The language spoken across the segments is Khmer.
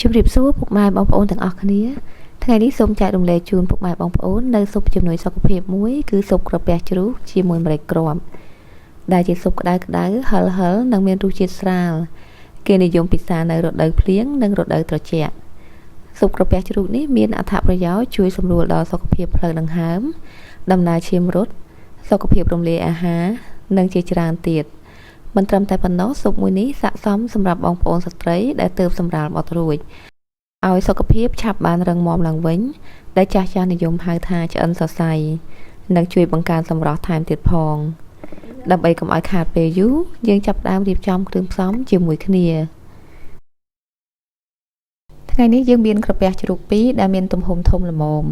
ជម្រាបសួរពុកម៉ែបងប្អូនទាំងអស់គ្នាថ្ងៃនេះសូមចែករំលែកជូនពុកម៉ែបងប្អូននៅស៊ុបជំនួយសុខភាពមួយគឺស៊ុបក្រពះជ្រូកជាមួយម្រេចគ្រាប់ដែលជាស៊ុបក្តៅហឹលនិងមានរសជាតិស្រាលគេនិយមពិសានៅរដូវភ្លៀងនិងរដូវត្រជាក់ស៊ុបក្រពះជ្រូកនេះមានអត្ថប្រយោជន៍ជួយសម្រួលដល់សុខភាពផ្លូវដង្ហើមដំណើរឈាមរត់សុខភាពរំលាយអាហារនិងជាច្រើនទៀតមិនត្រឹមតែប៉ុណ្ណោះស៊ុបមួយនេះស័ក្តិសមសម្រាប់បងប្អូនស្ត្រីដែលទើបសម្រាលបត់រួចឲ្យសុខភាពឆាប់បានរឹងមាំឡើងវិញដែលចាស់និយមហៅថាឆ្អិនសរសៃនិងជួយបង្កើនសម្រស់ថែមទៀតផងដើម្បីកុំឲ្យខាតពេលយូរយើងចាប់ផ្ដើមរៀបចំគ្រឿងផ្សំជាមួយគ្នាថ្ងៃនេះយើងមានក្រពះជ្រូក2ដែលមានទំហំធំល្មម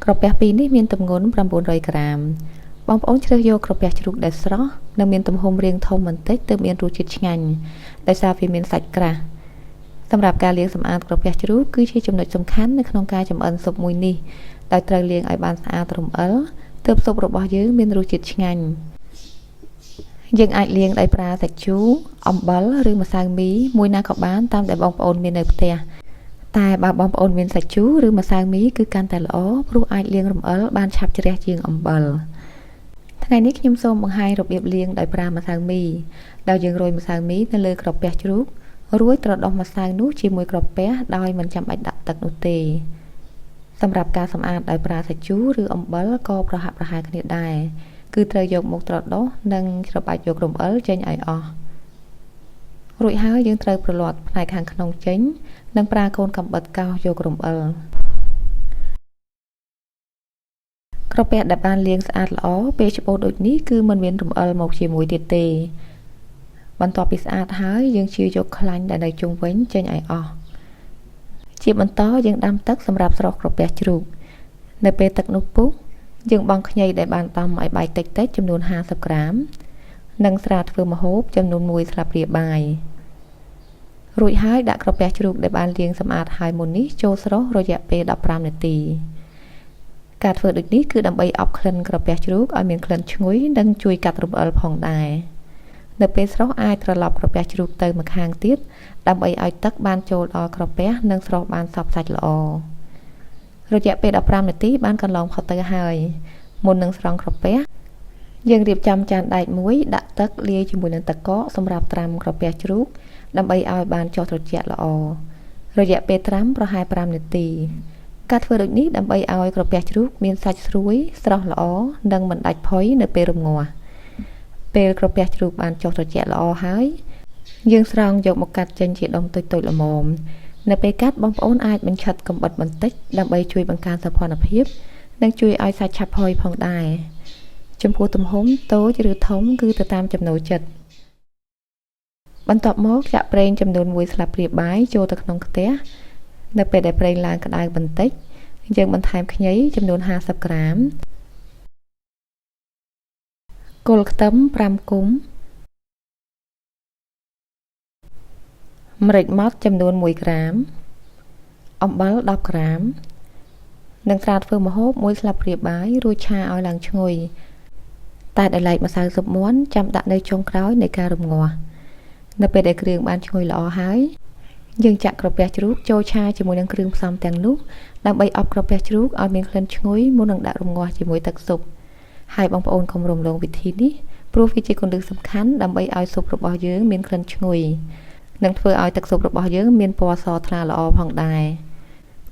ក្រពះ2នេះមានទម្ងន់900ក្រាមបងប្អូនជ្រើសយកក្រពះជ្រូកដែលស្រស់និងមានទំហំរាងធំបន្តិចទើបមានរសជាតិឆ្ងាញ់ដោយសារវាមានសាច់ក្រាស់សម្រាប់ការលាងសម្អាតក្រពះជ្រូកគឺជាចំណុចសំខាន់នៅក្នុងការចម្អិនស៊ុបមួយនេះដោយត្រូវលាងឲ្យបានស្អាតរំអិលទើបស៊ុបរបស់យើងមានរសជាតិឆ្ងាញ់យើងអាចលាងដោយប្រើសាច់ជូរអំបិលឬម្សៅមីមួយណាក៏បានតាមដែលបងប្អូនមាននៅផ្ទះតែបើបងប្អូនមានសាច់ជូរឬម្សៅមីគឺកាន់តែល្អព្រោះអាចលាងរំអិលបានឆាប់ជ្រះជាងអំបិលថ្ងៃនេះខ្ញុំសូមបង្ហាញរបៀបលាងដោយប្រើម្សៅមីដោយយើងរោយម្សៅមីនៅលើក្រពះជ្រូករួចត្រដុសម្សៅនោះជាមួយក្រពះដោយមិនចាំបាច់ដាក់ទឹកនោះទេសម្រាប់ការសម្អាតដោយប្រើសាច់ជូរឬអំបិលក៏ប្រហាក់ប្រហែលគ្នាដែរគឺត្រូវយកមកត្រដុសនិងច្របាច់យករំអិលចេញឲ្យអស់រួចហើយយើងត្រូវប្រឡាត់ផ្នែកខាងក្នុងចេញនិងប្រើកូនកាំបិតកោសយករំអិលក្រពះដែលបានលាងស្អាតល្អពេលច្បូតដូចនេះគឺមិនមានរំអិលមកជាមួយទៀតទេបន្ទាប់ពីស្អាតហើយយើងជៀរយកខ្លាញ់ដែលនៅជុំវិញចេញឲ្យអស់ជាបន្តយើងដាំទឹកសម្រាប់ស្រុះក្រពះជ្រូកនៅពេលទឹកនោះពុះយើងបង់ខ្ញីដែលបានដំឲ្យបែកតិចចំនួន50ក្រាមនិងស្រាធ្វើម្ហូបចំនួន1ស្លាបព្រាបាយរួចហើយដាក់ក្រពះជ្រូកដែលបានលាងសម្អាតហើយមុននេះចូលស្រុះរយៈពេល15នាទីការធ្វើដូចនេះគឺដើម្បីអប់ក្លិនក្រពះជ្រូកឲ្យមានក្លិនឈ្ងុយនិងជួយកាត់រំអិលផងដែរនៅពេលស្រុះអាចត្រឡប់ក្រពះជ្រូកទៅម្ខាងទៀតដើម្បីឲ្យទឹកបានចូលដល់ក្រពះនិងស្រុះបានសព្វសាច់ល្អរយៈពេល15នាទីបានកន្លងផុតទៅហើយមុននឹងស្រង់ក្រពះយើងរៀបចំចានដែកមួយដាក់ទឹកលាយជាមួយនឹងទឹកកកសម្រាប់ត្រាំក្រពះជ្រូកដើម្បីឲ្យបានចុះត្រជាក់ល្អរយៈពេលត្រាំប្រហែល5នាទីការធ្វើដូចនេះដើម្បីឲ្យក្រពះជ្រូកមានសាច់ស្រួយស្រស់ល្អនិងមិនដាច់ផុយនៅពេលរំងាស់ពេលក្រពះជ្រូកបានចុះត្រជាក់ល្អហើយយើងស្រង់យកមកកាត់ចេញជាដុំតូចល្មមនៅពេលកាត់បងប្អូនអាចបញ្ឆិតកាំបិតបន្តិចដើម្បីជួយបង្កើនសោភ័ណភាពនិងជួយឲ្យសាច់ឆាប់ផុយផងដែរចំពោះទំហំតូចឬធំគឺទៅតាមចំណូលចិត្តបន្ទាប់មកចាក់ប្រេងចំនួន1ស្លាបព្រាបាយចូលទៅក្នុងខ្ទះនៅពេលដែលប្រេងឡើងក្តៅបន្តិចយើងបន្ថែមខ្ញីចំនួន50ក្រាមគល់ខ្ទឹម5គុំម្រេចម៉ដ្ឋចំនួន1ក្រាមអំបិល10ក្រាមនិងស្រាធ្វើម្ហូប1ស្លាបព្រាបាយរួចឆាឲ្យឡើងឈ្ងុយតែដោយឡែកម្សៅស៊ុបមាន់ចាំដាក់នៅចុងក្រោយនៃការរំងាស់នៅពេលដែលគ្រឿងបានឈ្ងុយល្អហើយយើងចាក់ក្រពះជ្រូកចូលឆាជាមួយនឹងគ្រឿងផ្សំទាំងនោះដើម្បីអប់ក្រពះជ្រូកឲ្យមានក្លិនឈ្ងុយមុននឹងដាក់រំងាស់ជាមួយទឹកស៊ុបហើយបងប្អូនកុំរំលងវិធីនេះព្រោះវាជាគន្លឹះសំខាន់ដើម្បីឲ្យស៊ុបរបស់យើងមានក្លិនឈ្ងុយនិងធ្វើឲ្យទឹកស៊ុបរបស់យើងមានពណ៌សថ្លាល្អផងដែរ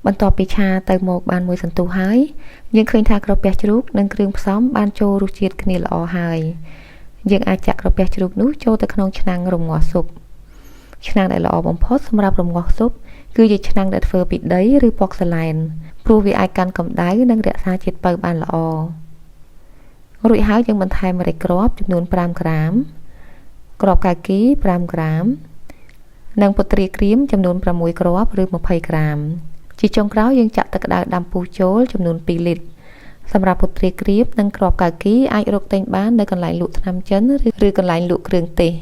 បន្ទាប់ពីឆាទៅមកបានមួយសន្ទុះហើយយើងឃើញថាក្រពះជ្រូកនិងគ្រឿងផ្សំបានចូលរសជាតិគ្នាល្អហើយយើងអាចចាក់ក្រពះជ្រូកនោះចូលទៅក្នុងឆ្នាំងរំងាស់ស៊ុបឆ្នាំងដែលល្អបំផុតសម្រាប់រំងាស់ស៊ុបគឺជាឆ្នាំងដែលធ្វើពីដីឬប៉ុកសាឡែនព្រោះវាអាចកាន់កម្ដៅនិងរក្សាជាតិពៅបានល្អរួចហើយយើងបន្ថែមម្រេចគ្រាប់ចំនួន5ក្រាមគ្រាប់កៅគី5ក្រាមនិងពុទ្រាក្រៀមចំនួន6គ្រាប់ឬ20ក្រាមជាចុងក្រោយយើងចាក់ទឹកក្តៅដាំពុះចូលចំនួន2លីត្រសម្រាប់ពុទ្រាក្រៀមនិងគ្រាប់កៅគីអាចរកទិញបាននៅកន្លែងលក់ថ្នាំចិនឬកន្លែងលក់គ្រឿងទេស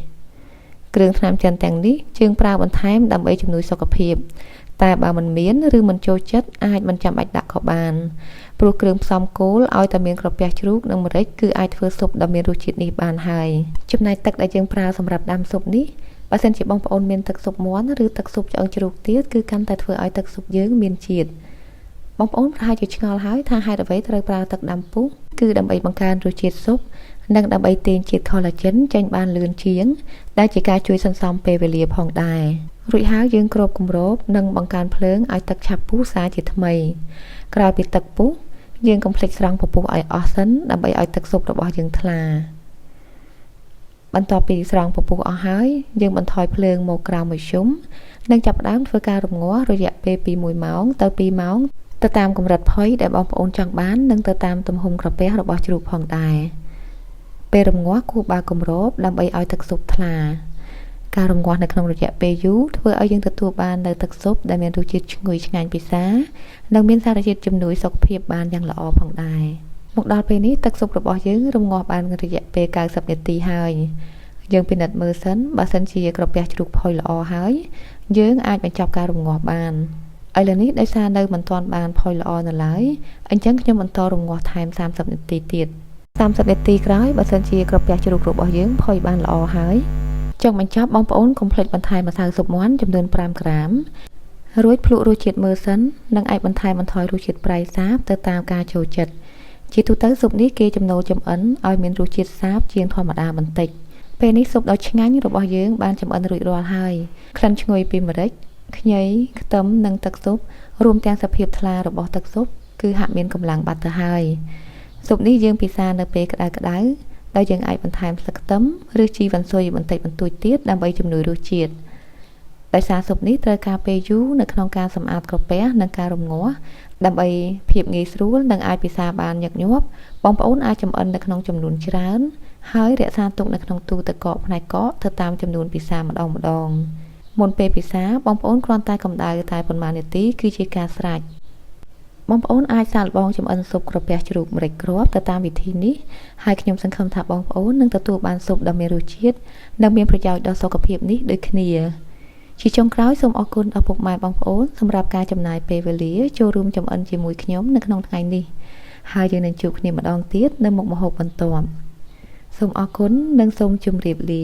គ្រឿងថ្នាំចិនទាំងនេះយើងប្រើបន្ថែមដើម្បីជំនួយសុខភាពតែបើមិនមានឬមិនចូលចិត្តអាចមិនចាំបាច់ដាក់ក៏បានព្រោះគ្រឿងផ្សំគោលឲ្យតែមានក្រពះជ្រូកនិងម្រេចគឺអាចធ្វើស៊ុបដ៏មានរសជាតិនេះបានហើយចំណែកទឹកដែលយើងប្រើសម្រាប់ដាំស៊ុបនេះ បើសិនជាបងប្អូនមានទឹកស៊ុបមាន់ឬទឹកស៊ុបឆ្អឹងជ្រូកទៀតគឺកាន់តែធ្វើឲ្យទឹកស៊ុបយើងមានជាតិបងប្អូនប្រហែលជាឆ្ងល់ហើយថាហេតុអ្វីត្រូវប្រើទឹកដាំពុះគឺដើម្បីបង្កើនរសជាតិស៊ុបនិងដើម្បីទាញជាតិ collagen ចេញបានលឿនជាងដែលជាការជួយសន្សំពេលវេលាផងដែររួចហើយយើងគ្របគម្របនិងបង្កើនភ្លើងឲ្យទឹកឆាប់ពុះសារជាថ្មីក្រោយពីទឹកពុះយើងកុំភ្លេចស្រង់ពពុះឲ្យអស់សិនដើម្បីឲ្យទឹកស៊ុបរបស់យើងថ្លាបន្ទាប់ពីស្រង់ពពុះអស់ហើយយើងបន្ថយភ្លើងមកក្រោមមធ្យមនិងចាប់ផ្ដើមធ្វើការរំងាស់រយៈពេលពី1ម៉ោងទៅ2ម៉ោងទៅតាមកម្រិតផុយដែលបងប្អូនចង់បាននិងទៅតាមទំហំក្រពះរបស់ជ្រូកផងដែរពេលរំងាស់គួរបើកគម្របដើម្បីឲ្យទឹកស៊ុបថ្លាការរំងាស់នៅក្នុងរយៈពេលយូរធ្វើឲ្យយើងទទួលបាននូវទឹកស៊ុបដែលមានរសជាតិឈ្ងុយឆ្ងាញ់ពិសានិងមានសារធាតុជំនួយសុខភាពបានយ៉ាងល្អផងដែរមកដល់ពេលនេះទឹកស៊ុបរបស់យើងរំងាស់បានរយៈពេល90នាទីហើយយើងពិនិត្យមើលសិនបើសិនជាក្រពះជ្រូកផុយល្អហើយយើងអាចបញ្ចប់ការរំងាស់បានឥឡូវនេះដោយសារនៅមិនទាន់បានផុយល្អនៅឡើយអញ្ចឹងខ្ញុំបន្តរំងាស់ថែម30នាទីទៀត30នាទីក្រោយបើសិនជាក្រពះជ្រូករបស់យើងផុយបានល្អហើយចុងបញ្ចប់បងប្អូនកុំភ្លេចបន្ថែមម្សៅស៊ុបមាន់ចំនួន5ក្រាមរួចភ្លក្សរសជាតិមើលសិននិងអាចបន្ថែមបន្ថយរសជាតិប្រៃសាបទៅតាមការចូលចិត្តជាទូទៅស៊ុបនេះគេចំណូលចម្អិនឲ្យមានរសជាតិសាបជាងធម្មតាបន្តិចពេលនេះស៊ុបដ៏ឆ្ងាញ់របស់យើងបានចម្អិនរួចរាល់ហើយក្លិនឈ្ងុយពីម្រេចខ្ញីខ្ទឹមនិងទឹកស៊ុបរួមទាំងសភាពថ្លារបស់ទឹកស៊ុបគឺហាក់មានកម្លាំងបាត់ទៅហើយស៊ុបនេះយើងពិសានៅពេលក្តៅៗដោយយើងអាចបន្ថែមស្លឹកខ្ទឹមឬជីវ៉ាន់ស៊ុយបន្តិចបន្តួចទៀតដើម្បីជំនួយរសជាតិដោយសារស៊ុបនេះត្រូវការពេលយូរនៅក្នុងការសម្អាតក្រពះនិងការរំងាស់ដើម្បីភាពងាយស្រួលនិងអាចពិសាបានញឹកញាប់បងប្អូនអាចចម្អិននៅក្នុងចំនួនច្រើនហើយរក្សាទុកនៅក្នុងទូទឹកកកផ្នែកកកទៅតាមចំនួនពិសាម្ដងមុនពេលពិសាបងប្អូនគ្រាន់តែកម្ដៅតែប៉ុន្មាននាទីគឺជាការស្រេចបងប្អូនអាចសាកល្បងចម្អិនស៊ុបក្រពះជ្រូកម្រេចគ្រាប់ទៅតាមវិធីនេះហើយខ្ញុំសង្ឃឹមថាបងប្អូននឹងទទួលបានស៊ុបដ៏មានរសជាតិនិងមានប្រយោជន៍ដល់សុខភាពនេះដូចគ្នាជាចុងក្រោយសូមអរគុណដល់ពុកម៉ែបងប្អូនសម្រាប់ការចំណាយពេលវេលាចូលរួមចម្អិនជាមួយខ្ញុំនៅក្នុងថ្ងៃនេះហើយយើងនឹងជួបគ្នាម្ដងទៀតនៅមុខម្ហូបបន្ទាប់សូមអរគុណនិងសូមជម្រាបលា